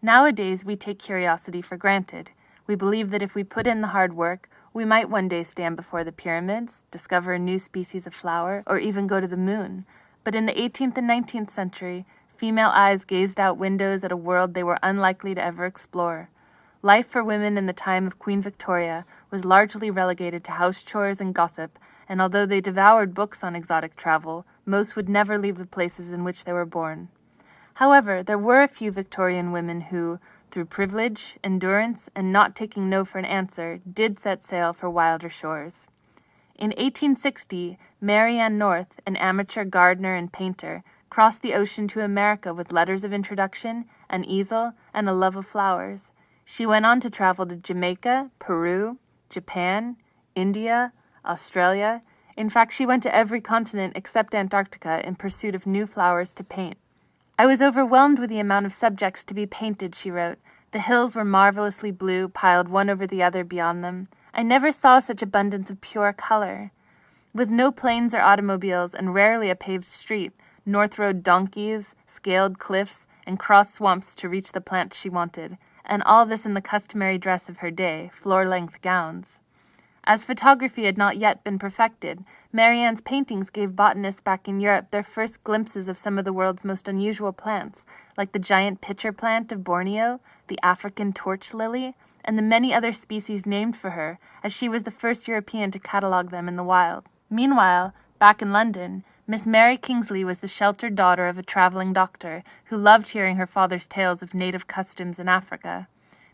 Nowadays, we take curiosity for granted. We believe that if we put in the hard work, we might one day stand before the pyramids, discover a new species of flower, or even go to the moon. But in the 18th and 19th century, female eyes gazed out windows at a world they were unlikely to ever explore. Life for women in the time of Queen Victoria was largely relegated to house chores and gossip, and although they devoured books on exotic travel, most would never leave the places in which they were born. However, there were a few Victorian women who, through privilege, endurance, and not taking no for an answer, did set sail for wilder shores. In 1860, Mary Ann North, an amateur gardener and painter, crossed the ocean to America with letters of introduction, an easel, and a love of flowers. She went on to travel to Jamaica, Peru, Japan, India, Australia. In fact, she went to every continent except Antarctica in pursuit of new flowers to paint. "I was overwhelmed with the amount of subjects to be painted," she wrote. "The hills were marvelously blue, piled one over the other beyond them. I never saw such abundance of pure color. With no planes or automobiles, and rarely a paved street, North rode donkeys, scaled cliffs, and crossed swamps to reach the plants she wanted, and all this in the customary dress of her day, floor-length gowns." As photography had not yet been perfected, Mary Ann's paintings gave botanists back in Europe their first glimpses of some of the world's most unusual plants, like the giant pitcher plant of Borneo, the African torch lily, and the many other species named for her, as she was the first European to catalogue them in the wild. Meanwhile, back in London, Miss Mary Kingsley was the sheltered daughter of a traveling doctor who loved hearing her father's tales of native customs in Africa.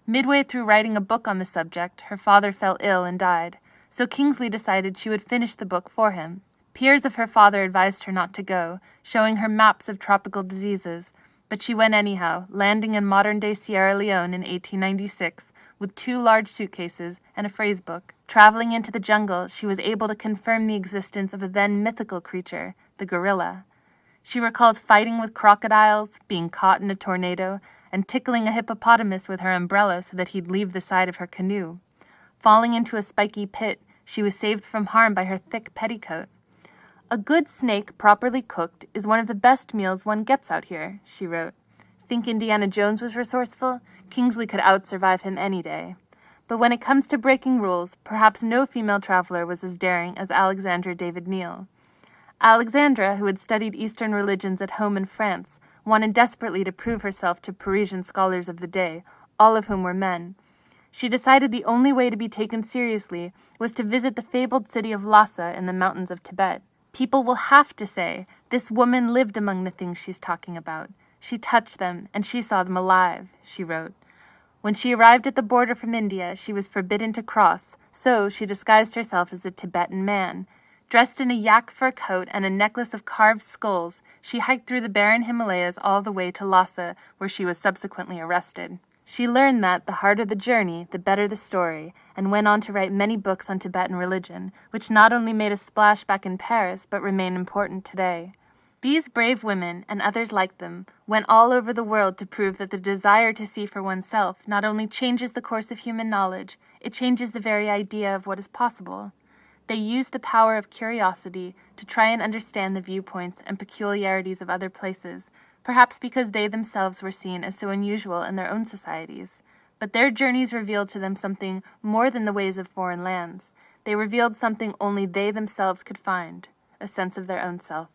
Midway through writing a book on the subject, her father fell ill and died, so Kingsley decided she would finish the book for him. Peers of her father advised her not to go, showing her maps of tropical diseases, but she went anyhow, landing in modern-day Sierra Leone in 1896 with 2 large suitcases and a phrase book. Traveling into the jungle, she was able to confirm the existence of a then mythical creature, the gorilla. She recalls fighting with crocodiles, being caught in a tornado, and tickling a hippopotamus with her umbrella so that he'd leave the side of her canoe. Falling into a spiky pit, she was saved from harm by her thick petticoat. "A good snake, properly cooked, is one of the best meals one gets out here," she wrote. Think Indiana Jones was resourceful? Kingsley could out-survive him any day. But when it comes to breaking rules, perhaps no female traveler was as daring as Alexandra David Neal. Alexandra, who had studied Eastern religions at home in France, wanted desperately to prove herself to Parisian scholars of the day, all of whom were men. She decided the only way to be taken seriously was to visit the fabled city of Lhasa in the mountains of Tibet. "People will have to say, 'This woman lived among the things she's talking about. She touched them, and she saw them alive,'" she wrote. When she arrived at the border from India, she was forbidden to cross, so she disguised herself as a Tibetan man. Dressed in a yak fur coat and a necklace of carved skulls, she hiked through the barren Himalayas all the way to Lhasa, where she was subsequently arrested. She learned that the harder the journey, the better the story, and went on to write many books on Tibetan religion, which not only made a splash back in Paris, but remain important today. These brave women, and others like them, went all over the world to prove that the desire to see for oneself not only changes the course of human knowledge, it changes the very idea of what is possible. They used the power of curiosity to try and understand the viewpoints and peculiarities of other places, perhaps because they themselves were seen as so unusual in their own societies. But their journeys revealed to them something more than the ways of foreign lands. They revealed something only they themselves could find, a sense of their own self.